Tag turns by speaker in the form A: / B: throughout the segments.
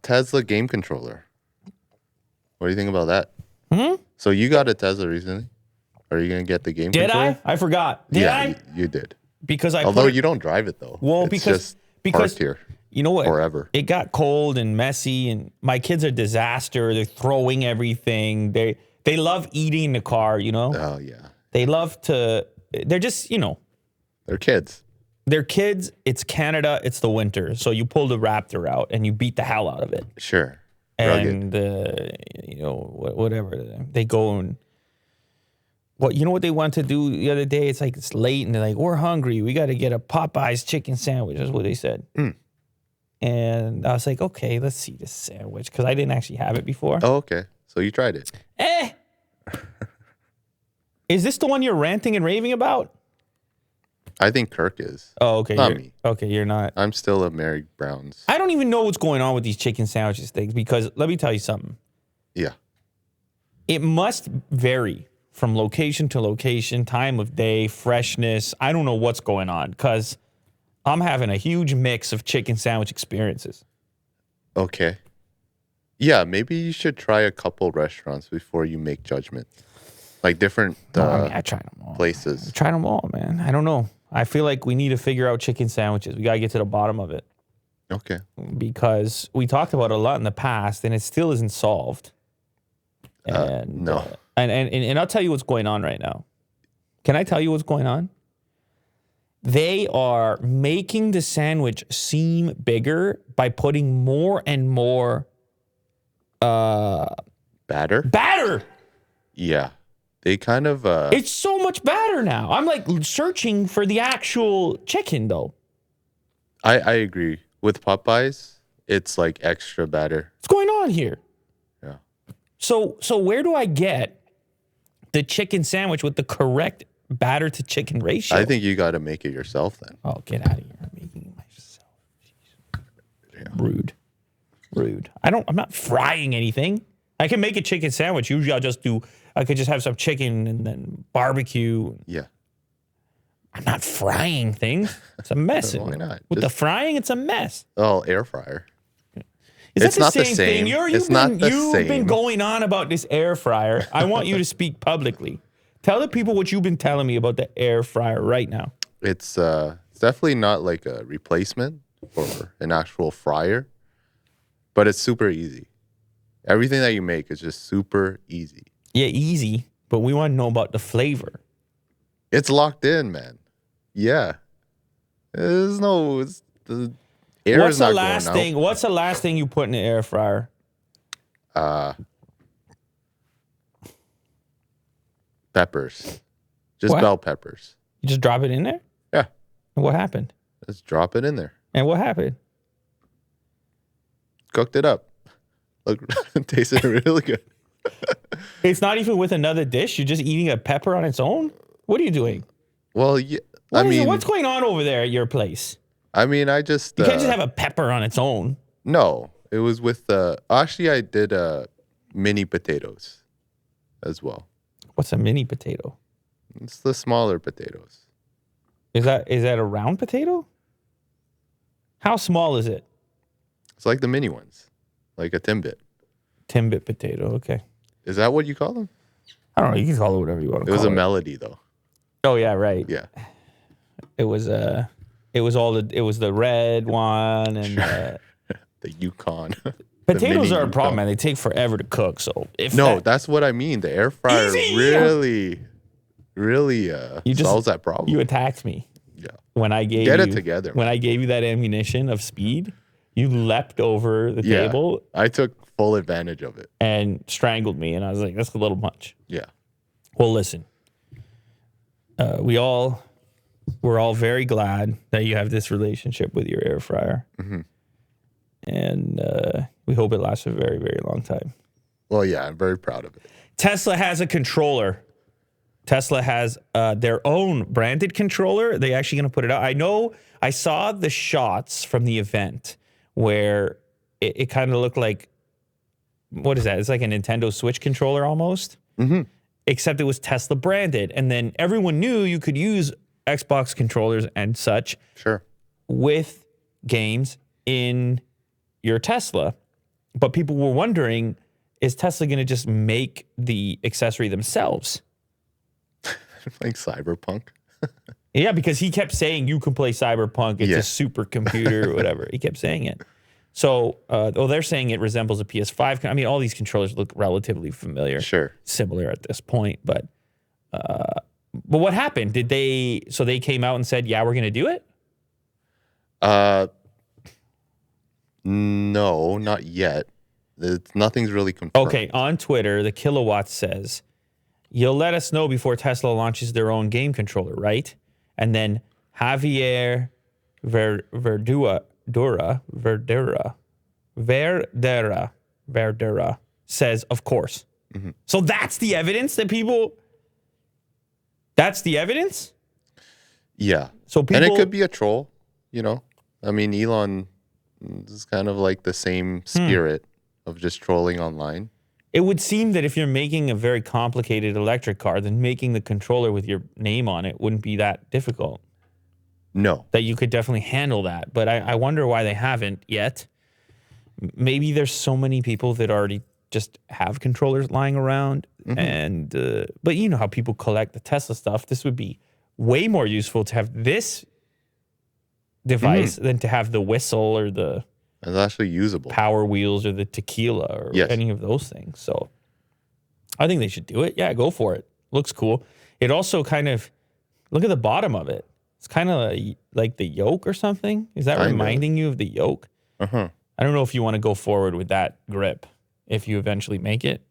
A: Tesla game controller. What do you think about that?
B: Hmm?
A: So you got a Tesla recently? Are you gonna get the game
B: Did
A: controller?
B: I forgot. Did I?
A: You did.
B: Because I
A: Although
B: put it,
A: you don't drive it though.
B: well,
A: It's
B: because
A: just
B: because
A: parked here
B: you know what?
A: forever.
B: It got cold and messy, and my kids are a disaster. They're throwing everything. They love eating in the car. You know.
A: Oh yeah.
B: They love to. They're just
A: They're kids.
B: they're kids. It's Canada. It's the winter, so you pull the Raptor out and you beat the hell out of it.
A: Sure. Rugged.
B: And whatever they go and what they want to do the other day. It's like it's late and they're like, we're hungry, we got to get a Popeyes chicken sandwich. That's what they said. And I was like, okay, let's see this sandwich, because I didn't actually have it before.
A: Oh, okay. So you tried it.
B: Is this the one you're ranting and raving about?
A: I think Kirk is.
B: Oh, okay.
A: Not me.
B: Okay, you're not.
A: I'm still a Mary Brown's.
B: I don't even know what's going on with these chicken sandwiches things, because let me tell you something.
A: Yeah.
B: It must vary from location to location, time of day, freshness. I don't know what's going on, because I'm having a huge mix of chicken sandwich experiences.
A: Okay. Yeah, maybe you should try a couple restaurants before you make judgment. Like different
B: I tried them all.
A: places.
B: I tried them all, man. I don't know. I feel like we need to figure out chicken sandwiches. We got to get to the bottom of it.
A: Okay.
B: Because we talked about it a lot in the past, and it still isn't solved. And
A: no.
B: And I'll tell you what's going on right now. Can I tell you what's going on? They are making the sandwich seem bigger by putting more and more batter.
A: Yeah. They kind of
B: It's so much batter now. I'm like searching for the actual chicken though.
A: I agree. With Popeyes, it's like extra batter.
B: What's going on here?
A: Yeah.
B: So where do I get the chicken sandwich with the correct batter to chicken ratio?
A: I think you got to make it yourself then.
B: Oh, get out of here. I'm making it myself. Jeez. Rude. I'm not frying anything. I can make a chicken sandwich. Usually I could just have some chicken and then barbecue.
A: Yeah.
B: I'm not frying things. It's a mess.
A: Why not?
B: With the frying, it's a mess.
A: Oh, air fryer.
B: It's not the same thing. You've
A: same.
B: been going on about this air fryer. I want you to speak publicly. Tell the people what you've been telling me about the air fryer right now.
A: It's definitely not like a replacement for an actual fryer, but it's super easy. Everything that you make is just super easy.
B: Yeah, easy, but we want to know about the flavor.
A: It's locked in, man. Yeah. The air
B: What's
A: is not
B: the last
A: going
B: thing?
A: out.
B: What's the last thing you put in the air fryer?
A: Peppers. Just
B: What?
A: bell peppers.
B: You just drop it in there?
A: Yeah.
B: And what happened?
A: Just drop it in there.
B: And what happened?
A: Cooked it up. Look, it tasted really good.
B: It's not even with another dish. You're just eating a pepper on its own? What are you doing?
A: Well, yeah,
B: What's going on over there at your place?
A: I mean, I just...
B: You can't just have a pepper on its own.
A: No, it was with... actually, I did mini potatoes as well.
B: What's a mini potato?
A: It's the smaller potatoes.
B: Is that a round potato? How small is it?
A: It's like the mini ones. Like a Timbit.
B: Timbit potato, okay.
A: Is that what you call them?
B: I don't know. You can call it whatever you want to
A: It
B: call it.
A: was a melody, though.
B: Oh, yeah, right.
A: Yeah.
B: It was the red one and
A: The Yukon.
B: potatoes are a problem, man. They take forever to cook. So
A: that's what I mean. The air fryer really solves that problem.
B: You attacked me.
A: Yeah.
B: When I gave
A: Get it together.
B: When I gave you that ammunition of speed, you leapt over the table.
A: I took full advantage of it.
B: And strangled me. And I was like, that's a little much.
A: Yeah.
B: Well, listen. We're all very glad that you have this relationship with your air fryer.
A: Mm-hmm.
B: And we hope it lasts a very, very long time.
A: Well, yeah, I'm very proud of it.
B: Tesla has a controller. Tesla has their own branded controller. They're actually going to put it out. I saw the shots from the event where it kind of looked like, what is that? It's like a Nintendo Switch controller almost.
A: Mm-hmm.
B: Except it was Tesla branded. And then everyone knew you could use Xbox controllers and such
A: Sure.
B: with games in your Tesla. But people were wondering, is Tesla going to just make the accessory themselves?
A: Like Cyberpunk.
B: Yeah, because he kept saying you can play Cyberpunk. It's
A: Yeah.
B: a supercomputer or whatever. He kept saying it. So, they're saying it resembles a PS5. I mean, all these controllers look relatively familiar.
A: Sure.
B: Similar at this point. But what happened? So they came out and said, yeah, we're going to do it?
A: No, not yet. Nothing's really confirmed.
B: Okay, on Twitter, the Kilowatt says, you'll let us know before Tesla launches their own game controller, right? And then Javier Verdura says, of course.
A: Mm-hmm.
B: So that's the evidence that that's the evidence?
A: Yeah.
B: So people,
A: and it could be a troll, you know? I mean, Elon is kind of like the same spirit of just trolling online.
B: it would seem that if you're making a very complicated electric car, then making the controller with your name on it wouldn't be that difficult.
A: No.
B: That you could definitely handle that. But I wonder why they haven't yet. Maybe there's so many people that already just have controllers lying around.
A: Mm-hmm.
B: And but you know how people collect the Tesla stuff. This would be way more useful to have this device than to have the whistle or the
A: It's actually usable.
B: power wheels or the tequila or any of those things. So I think they should do it. Yeah, go for it. Looks cool. It also kind of, look at the bottom of it. It's kind of like the yoke or something. Is that reminding you of the yoke?
A: Uh-huh.
B: I don't know if you want to go forward with that grip if you eventually make it.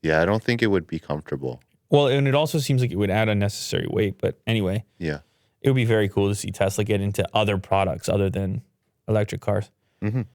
A: Yeah, I don't think it would be comfortable.
B: Well, and it also seems like it would add unnecessary weight. But anyway,
A: Yeah.
B: it would be very cool to see Tesla get into other products other than electric cars.
A: Mm-hmm.